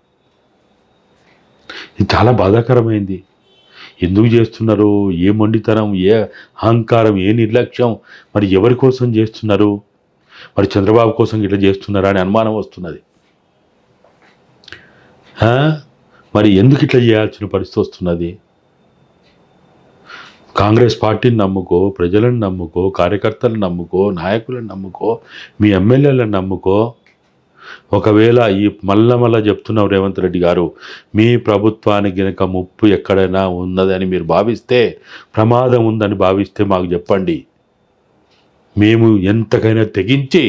ఇది చాలా బాధాకరమైంది. ఎందుకు చేస్తున్నారు? ఏ మొండితనం, ఏ అహంకారం, ఏ నిర్లక్ష్యం, మరి ఎవరి కోసం చేస్తున్నారు? మరి చంద్రబాబు కోసం ఇట్లా చేస్తున్నారా అని అనుమానం వస్తున్నది. మరి ఎందుకు ఇట్లా చేయాల్సిన పరిస్థితి వస్తున్నది? కాంగ్రెస్ పార్టీని నమ్ముకో, ప్రజలను నమ్ముకో, కార్యకర్తలను నమ్ముకో, నాయకులను నమ్ముకో, మీ ఎమ్మెల్యేలను నమ్ముకో. ఒకవేళ ఈ మళ్ళా చెప్తున్నావు రేవంత్ రెడ్డి గారు, మీ ప్రభుత్వానికి గనక ముప్పు ఎక్కడైనా ఉన్నదని మీరు భావిస్తే, ప్రమాదం ఉందని భావిస్తే మాకు చెప్పండి. మేము ఎంతకైనా తెగించి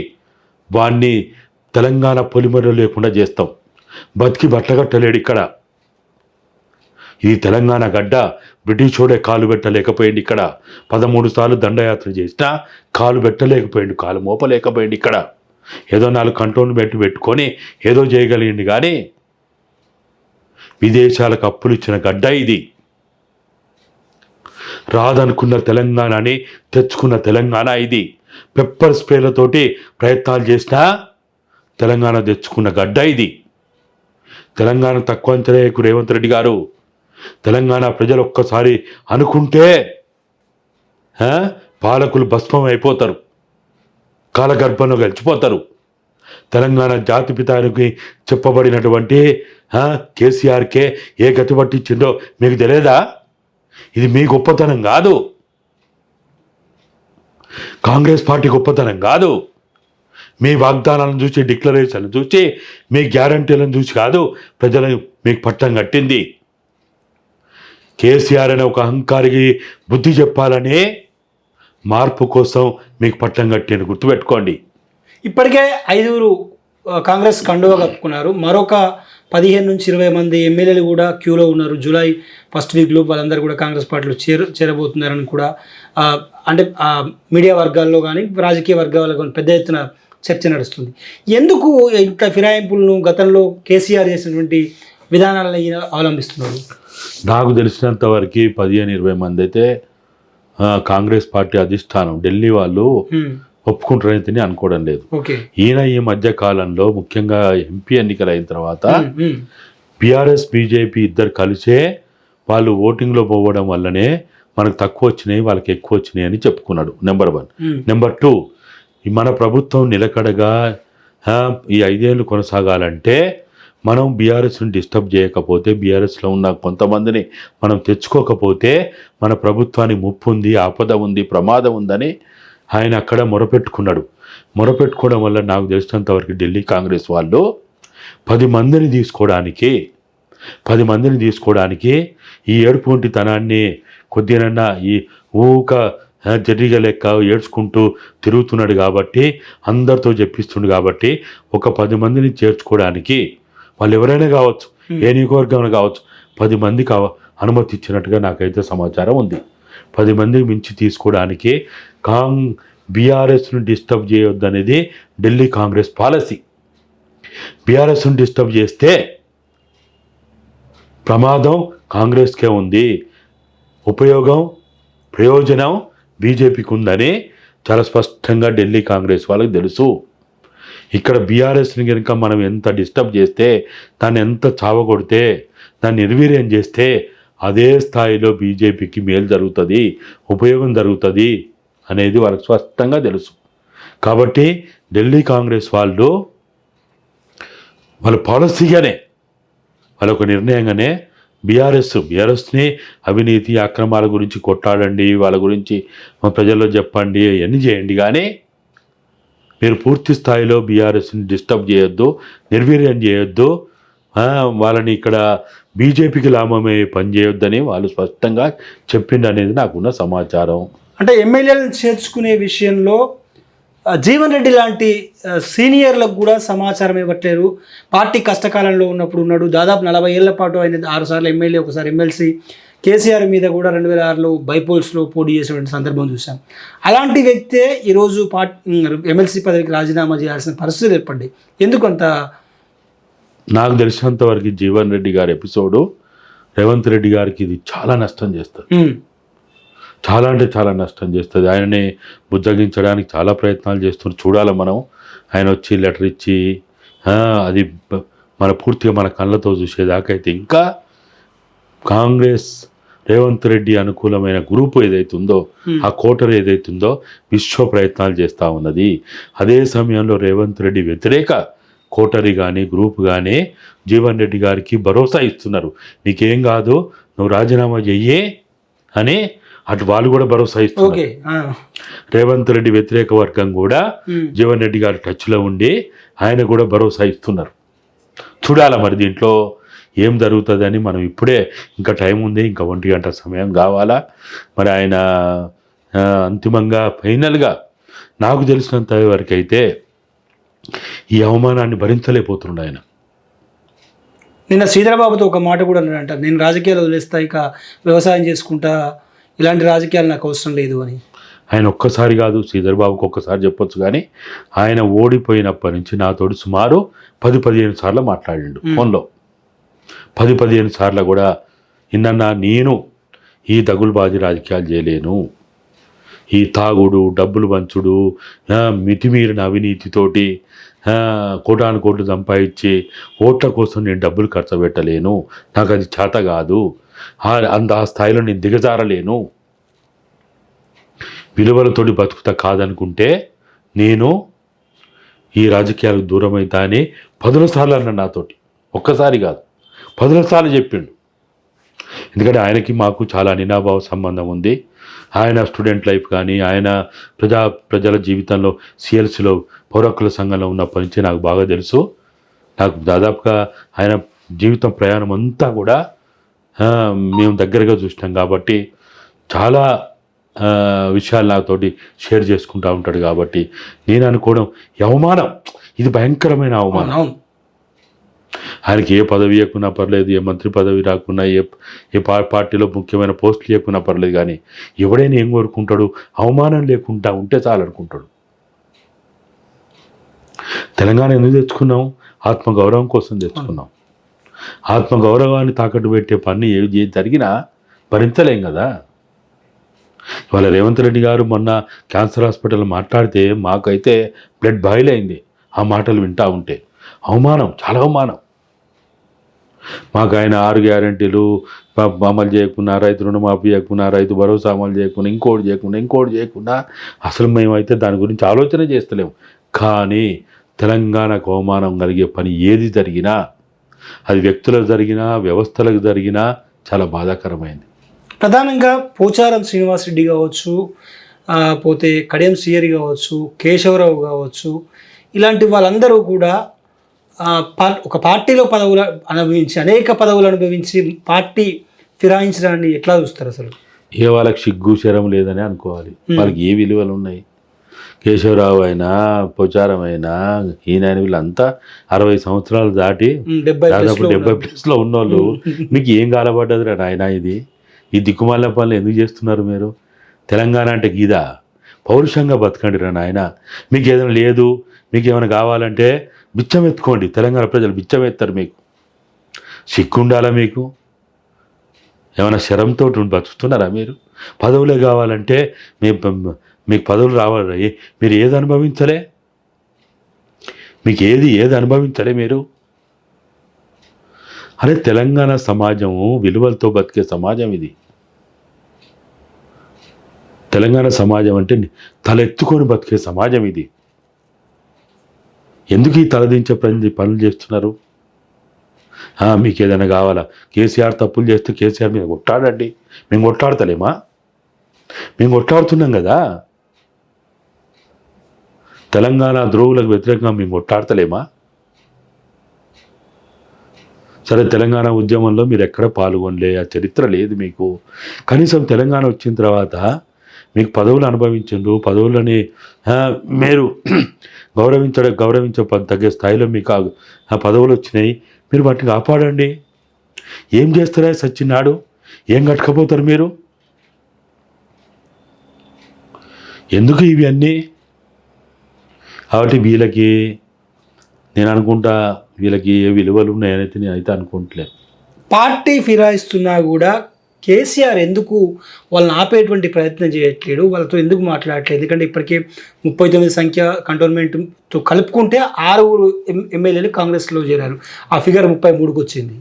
వాణ్ణి తెలంగాణ పొలిమర లేకుండా చేస్తాం. బతికి బట్టగట్టలేడు ఇక్కడ. ఇది తెలంగాణ గడ్డ. బ్రిటిష్ వాడే కాలు పెట్టలేకపోయింది ఇక్కడ. 13 సార్లు దండయాత్ర చేసినా కాలు పెట్టలేకపోయింది, కాలు మోపలేకపోయింది ఇక్కడ. ఏదో 4 కంటోన్మెంట్ పెట్టుకొని ఏదో చేయగలిగింది. కానీ విదేశాలకు అప్పులు ఇచ్చిన గడ్డ ఇది. రాదనుకున్న తెలంగాణని తెచ్చుకున్న తెలంగాణ ఇది. పెప్పర్ స్ప్రేలతోటి ప్రయత్నాలు చేసినా తెలంగాణ తెచ్చుకున్న గడ్డ ఇది. తెలంగాణ తక్కువ అంచనాకు రేవంత్ రెడ్డి గారు. తెలంగాణ ప్రజలు ఒక్కసారి అనుకుంటే పాలకులు భస్మం అయిపోతారు, కాలగర్భంలో గడిచిపోతారు. తెలంగాణ జాతిపితానికి చెప్పబడినటువంటి కేసీఆర్కే ఏ గతి పట్టించిందో మీకు తెలియదా? ఇది మీ గొప్పతనం కాదు, కాంగ్రెస్ పార్టీ గొప్పతనం కాదు. మీ వాగ్దానాలను చూసి, డిక్లరేషన్లు చూసి, మీ గ్యారంటీలను చూసి కాదు ప్రజలను మీకు పట్టం కట్టింది. కేసీఆర్ అనే ఒక అహంకారికి బుద్ధి చెప్పాలని మార్పు కోసం మీకు పట్టం కట్టింది, గుర్తుపెట్టుకోండి. ఇప్పటికే 5 కాంగ్రెస్ కండువా కప్పుకున్నారు. మరొక 15 నుంచి 20 మంది ఎమ్మెల్యేలు కూడా క్యూలో ఉన్నారు. జూలై 1st వీక్లో వాళ్ళందరూ కూడా కాంగ్రెస్ పార్టీలో చేరబోతున్నారని కూడా అంటే మీడియా వర్గాల్లో కానీ రాజకీయ వర్గాల్లో కానీ పెద్ద ఎత్తున చర్చ నడుస్తుంది. ఎందుకు ఇంత ఫిరాయింపులను గతంలో కేసీఆర్ చేసినటువంటి విధానాలను అవలంబిస్తున్నారు? నాకు తెలిసినంత వరకు 15-20 మంది అయితే కాంగ్రెస్ పార్టీ అధిష్టానం ఢిల్లీ వాళ్ళు ఒప్పుకుంటారని అనుకోవడం లేదు. ఈయన ఈ మధ్య కాలంలో ముఖ్యంగా ఎంపీ ఎన్నికలు అయిన తర్వాత బీఆర్ఎస్ బీజేపీ ఇద్దరు కలిసే వాళ్ళు ఓటింగ్లో పోవడం వల్లనే మనకు తక్కువ వచ్చినాయి, వాళ్ళకి ఎక్కువ వచ్చినాయి అని చెప్పుకున్నాడు. నెంబర్ 1. నెంబర్ 2, మన ప్రభుత్వం నిలకడగా ఈ 5 ఏళ్ళు కొనసాగాలంటే మనం బీఆర్ఎస్ని డిస్టర్బ్ చేయకపోతే, బీఆర్ఎస్లో ఉన్న కొంతమందిని మనం తెచ్చుకోకపోతే మన ప్రభుత్వానికి ముప్పు ఉంది, ఆపద ఉంది, ప్రమాదం ఉందని ఆయన అక్కడ మొరపెట్టుకున్నాడు. మొరపెట్టుకోవడం వల్ల నాకు తెలిసినంతవరకు ఢిల్లీ కాంగ్రెస్ వాళ్ళు 10 మందిని తీసుకోవడానికి ఈ ఏడుపుంటితనాన్ని కొద్దిగా ఈ ఊక జర్రిగా లెక్క ఏడ్చుకుంటూ తిరుగుతున్నాడు కాబట్టి, అందరితో చెప్పిస్తుండు కాబట్టి, ఒక 10 మందిని చేర్చుకోవడానికి వాళ్ళు ఎవరైనా కావచ్చు, ఏ నియోజకవర్గం కావచ్చు, 10 మందికి అనుమతి ఇచ్చినట్టుగా నాకైతే సమాచారం ఉంది. 10 మందికి మించి తీసుకోవడానికి బీఆర్ఎస్ను డిస్టర్బ్ చేయొద్దు అనేది ఢిల్లీ కాంగ్రెస్ పాలసీ. బీఆర్ఎస్ను డిస్టర్బ్ చేస్తే ప్రమాదం కాంగ్రెస్కే ఉంది, ప్రయోజనం బీజేపీకి ఉందని చాలా స్పష్టంగా ఢిల్లీ కాంగ్రెస్ వాళ్ళకి తెలుసు. ఇక్కడ బీఆర్ఎస్ని కనుక మనం ఎంత డిస్టర్బ్ చేస్తే, దాన్ని ఎంత చావగొడితే, దాన్ని నిర్వీర్యం చేస్తే అదే స్థాయిలో బీజేపీకి మేలు జరుగుతుంది, ఉపయోగం జరుగుతుంది అనేది వాళ్ళకి స్పష్టంగా తెలుసు. కాబట్టి ఢిల్లీ కాంగ్రెస్ వాళ్ళ పాలసీగానే, వాళ్ళొక నిర్ణయంగానే బీఆర్ఎస్ని అవినీతి అక్రమాల గురించి కొట్టాడండి, వాళ్ళ గురించి ప్రజల్లో చెప్పండి, అవన్నీ చేయండి, కానీ మీరు పూర్తి స్థాయిలో బీఆర్ఎస్ని డిస్టర్బ్ చేయొద్దు, నిర్వీర్యం చేయొద్దు, వాళ్ళని ఇక్కడ బీజేపీకి లాభమే పని చేయొద్దని వాళ్ళు స్పష్టంగా చెప్పింది అనేది నాకున్న సమాచారం. అంటే ఎమ్మెల్యేలను చేర్చుకునే విషయంలో జీవన్ రెడ్డి లాంటి సీనియర్లకు కూడా సమాచారం ఇవ్వట్లేరు. పార్టీ కష్టకాలంలో ఉన్నప్పుడు ఉన్నాడు, దాదాపు 40 ఏళ్ల పాటు ఆయన 6 సార్లు ఎమ్మెల్యే, ఒకసారి ఎమ్మెల్సీ. కేసీఆర్ మీద కూడా 2006లో బైపోల్స్లో పోటీ చేసేటువంటి సందర్భం చూసాం. అలాంటి వ్యక్తే ఈరోజు ఎమ్మెల్సీ పదవికి రాజీనామా చేయాల్సిన పరిస్థితి ఏర్పడ్డాయి. ఎందుకంత? నాకు తెలిసినంతవరకు జీవన్ రెడ్డి గారి ఎపిసోడు రేవంత్ రెడ్డి గారికి ఇది చాలా నష్టం చేస్తుంది, చాలా అంటే చాలా నష్టం చేస్తుంది. ఆయనని బుజ్జగించడానికి చాలా ప్రయత్నాలు చేస్తున్నారు. చూడాలి మనం, ఆయన వచ్చి లెటర్ ఇచ్చి అది మన పూర్తిగా మన కళ్ళతో చూసేదాకైతే ఇంకా కాంగ్రెస్ రేవంత్ రెడ్డి అనుకూలమైన గ్రూపు ఏదైతుందో, ఆ కోటరు ఏదైతుందో విశ్వ ప్రయత్నాలు చేస్తూ ఉన్నది. అదే సమయంలో రేవంత్ రెడ్డి వ్యతిరేక కోటరీ కానీ గ్రూప్ కానీ జీవన్ రెడ్డి గారికి భరోసా ఇస్తున్నారు. నీకేం కాదు, నువ్వు రాజీనామా చెయ్యే అని అటు వాళ్ళు కూడా భరోసా ఇస్తున్నారు. రేవంత్ రెడ్డి వ్యతిరేక వర్గం కూడా జీవన్ రెడ్డి గారి టచ్లో ఉండి ఆయన కూడా భరోసా ఇస్తున్నారు. చూడాలి మరి దీంట్లో ఏం జరుగుతుందని. మనం ఇప్పుడే ఇంకా టైం ఉంది, ఇంకా 1 గంట సమయం కావాలా. మరి ఆయన అంతిమంగా ఫైనల్గా నాకు తెలిసినంత వరకు అయితే ఈ అవమానాన్ని భరించలేకపోతున్నాడు ఆయన. నిన్న శ్రీధరబాబుతో ఒక మాట కూడా అన్నాడంట, నేను రాజకీయాలు వదిలేస్తా, ఇక వ్యవసాయం చేసుకుంటా, ఇలాంటి రాజకీయాలు నాకు అవసరం లేదు అని. ఆయన ఒక్కసారి కాదు, శ్రీధర్ బాబుకి ఒక్కసారి చెప్పొచ్చు, కానీ ఆయన ఓడిపోయినప్పటి నుంచి నాతోటి సుమారు 10-15 సార్లు మాట్లాడిండు ఫోన్లో. 10-15 సార్లు కూడా ఇన్నన్నా నేను ఈ దగులుబాజీ రాజకీయాలు చేయలేను, ఈ తాగుడు, డబ్బులు పంచుడు, మితిమీరిన అవినీతితోటి కోటాను కోట్లు సంపాదించి ఓట్ల కోసం నేను డబ్బులు ఖర్చు పెట్టలేను, నాకు అది చేత కాదు, ఆ స్థాయిలో నేను దిగజారలేను, విలువలతోటి బతుకుతా కాదనుకుంటే నేను ఈ రాజకీయాలకు దూరం అవుతా అని 10 సార్లు అన్నాడు నాతోటి. ఒక్కసారి కాదు, 10 సార్లు చెప్పిండు. ఎందుకంటే ఆయనకి మాకు చాలా అనినాభావ సంబంధం ఉంది. ఆయన స్టూడెంట్ లైఫ్ కానీ, ఆయన ప్రజల జీవితంలో సిఎల్సిలో పౌరకుల సంఘంలో ఉన్నప్పటి నుంచి నాకు బాగా తెలుసు. నాకు దాదాపుగా ఆయన జీవితం ప్రయాణం అంతా కూడా మేము దగ్గరగా చూసినాం కాబట్టి చాలా విషయాలు నాతోటి షేర్ చేసుకుంటూ ఉంటాడు. కాబట్టి నేను అనుకోవడం అవమానం, ఇది భయంకరమైన అవమానం. ఆయనకి ఏ పదవి ఇవ్వకున్నా పర్లేదు, ఏ మంత్రి పదవి రాకున్నా, ఏ పార్టీలో ముఖ్యమైన పోస్టులు ఇవ్వకున్నా పర్లేదు, కానీ ఎవడైనా ఏం కోరుకుంటాడు, అవమానం లేకుండా ఉంటే చాలనుకుంటాడు. తెలంగాణ ఎందుకు తెచ్చుకున్నాం? ఆత్మగౌరవం కోసం తెచ్చుకున్నాం. ఆత్మగౌరవాన్ని తాకట్టు పెట్టే పని ఏది జరిగినా భరించలేం కదా. ఇవాళ రేవంత్ రెడ్డి గారు మొన్న క్యాన్సర్ హాస్పిటల్ మాట్లాడితే మాకైతే బ్లడ్ బాయిల్ అయింది ఆ మాటలు వింటూ ఉంటే. అవమానం, చాలా అవమానం. మాకు ఆయన 6 గ్యారెంటీలు అమలు చేయకుండా, రైతు రుణమాఫీ చేయకుండా, రైతు భరోసా అమలు చేయకుండా, ఇంకోటి చేయకుండా అసలు మేమైతే దాని గురించి ఆలోచన చేస్తలేము. కానీ తెలంగాణకు అవమానం కలిగే పని ఏది జరిగినా అది వ్యక్తులకు జరిగినా వ్యవస్థలకు జరిగినా చాలా బాధాకరమైంది. ప్రధానంగా పోచారం శ్రీనివాసరెడ్డి కావచ్చు, పోతే కడియం శ్రీహరి కావచ్చు, కేశవరావు కావచ్చు, ఇలాంటి వాళ్ళందరూ కూడా ఒక పార్టీలో పదవులు అనుభవించి అనేక పదవులు అనుభవించి పార్టీ ఫిరాయించడాన్ని ఎట్లా చూస్తారు అసలు? ఏ వాళ్ళకి సిగ్గు శరం లేదని అనుకోవాలి. వాళ్ళకి ఏ విలువలు ఉన్నాయి? కేశవరావు అయినా పోచారం అయినా ఈయన వీళ్ళంతా 60 సంవత్సరాలు దాటి దాదాపు 70+ ఉన్నోళ్ళు. మీకు ఏం కాలబడ్డది రా నాయన? ఇది ఈ దిక్కుమాల పనులు ఎందుకు చేస్తున్నారు మీరు? తెలంగాణ అంటే గీదా? పౌరుషంగా బతకండి రా నాయన. మీకు ఏదైనా లేదు, మీకు ఏమైనా కావాలంటే బిచ్చం ఎత్తుకోండి. తెలంగాణ ప్రజలు బిచ్చం ఎత్తారు. మీకు సిగ్గు ఉండాలా? మీకు ఏమైనా శరంతో బతుకుతున్నారా మీరు? పదవులే కావాలంటే మీకు పదవులు రావాలి. మీరు ఏది అనుభవించలే? మీకు ఏది అనుభవించలే మీరు? అరే తెలంగాణ సమాజము విలువలతో బతికే సమాజం ఇది. తెలంగాణ సమాజం అంటే తలెత్తుకొని బతికే సమాజం ఇది. ఎందుకు ఈ తలదించే పనులు చేస్తున్నారు? మీకు ఏదైనా కావాలా? కేసీఆర్ తప్పులు చేస్తే కేసీఆర్ మీద కొట్టాడండి. మేము కొట్లాడతలేమా? మేము కొట్లాడుతున్నాం కదా. తెలంగాణ ద్రోవులకు వ్యతిరేకంగా మేము కొట్లాడతలేమా? సరే, తెలంగాణ ఉద్యమంలో మీరు ఎక్కడ పాల్గొనలే, ఆ చరిత్ర లేదు మీకు. కనీసం తెలంగాణ వచ్చిన తర్వాత మీకు పదవులు అనుభవించండు, పదవులని మీరు గౌరవించే తగ్గే స్థాయిలో మీకు ఆ పదవులు వచ్చినాయి. మీరు వాటిని కాపాడండి. ఏం చేస్తారా సచ్చినాడు? ఏం కట్టుకపోతారు మీరు? ఎందుకు ఇవి అన్నీ? కాబట్టి వీళ్ళకి నేను అనుకుంటా, వీళ్ళకి ఏ విలువలు ఉన్నాయనైతే నేనైతే అనుకుంటలేను. పార్టీ ఫిరాయిస్తున్నా కూడా కేసీఆర్ ఎందుకు వాళ్ళని ఆపేటువంటి ప్రయత్నం చేయట్లేడు? వాళ్ళతో ఎందుకు మాట్లాడట్లేదు? ఎందుకంటే ఇప్పటికే 39 సంఖ్య కంటోన్మెంట్తో కలుపుకుంటే 6 ఎమ్మెల్యేలు కాంగ్రెస్లో చేరారు. ఆ ఫిగర్ 33కి వచ్చింది.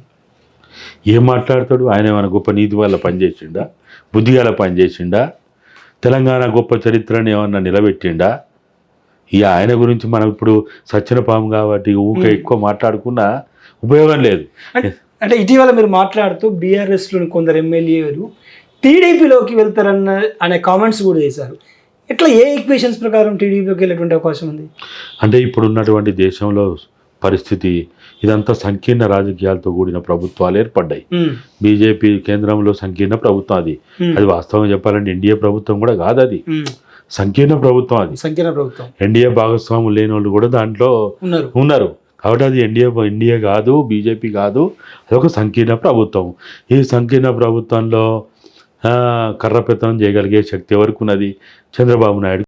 ఏం మాట్లాడతాడు? ఆయన ఏమైనా గొప్ప నీతి వల్ల పనిచేసిండా? బుద్ధిగాల పనిచేసిండా? తెలంగాణ గొప్ప చరిత్రని ఏమన్నా నిలబెట్టిండా? ఇక ఆయన గురించి మనం ఇప్పుడు సచ్చిన పాము కాబట్టి ఊకే ఎక్కువ మాట్లాడుకున్నా ఉపయోగం లేదు. అంటే ఇటీవల మీరు మాట్లాడుతూ బీఆర్ఎస్లోని కొందరు ఎమ్మెల్యేలు టీడీపీలోకి అనే కామెంట్స్ కూడా చేశారు. ఎట్లా, ఏ ఈక్వేషన్స్ ప్రకారం టీడీపీలోకి వెళ్ళేటువంటి అవకాశం ఉంది? అంటే ఇప్పుడున్నటువంటి దేశంలో పరిస్థితి ఇదంతా సంకీర్ణ రాజకీయాలతో కూడిన ప్రభుత్వాలు ఏర్పడ్డాయి. బీజేపీ కేంద్రంలో సంకీర్ణ ప్రభుత్వం అది వాస్తవం చెప్పాలంటే ఎన్డీఏ ప్రభుత్వం కూడా కాదు, అది సంకీర్ణ ప్రభుత్వం. అది సంకీర్ణ ప్రభుత్వం. ఎన్డీఏ భాగస్వాములు లేని వాళ్ళు కూడా దాంట్లో ఉన్నారు. కాబట్టి అది ఎన్డీఏ కాదు, బీజేపీ కాదు, అదొక సంకీర్ణ ప్రభుత్వం. ఈ సంకీర్ణ ప్రభుత్వంలో కర్రపెత్తనం చేయగలిగే శక్తి ఎవరికి ఉన్నది? చంద్రబాబు నాయుడు.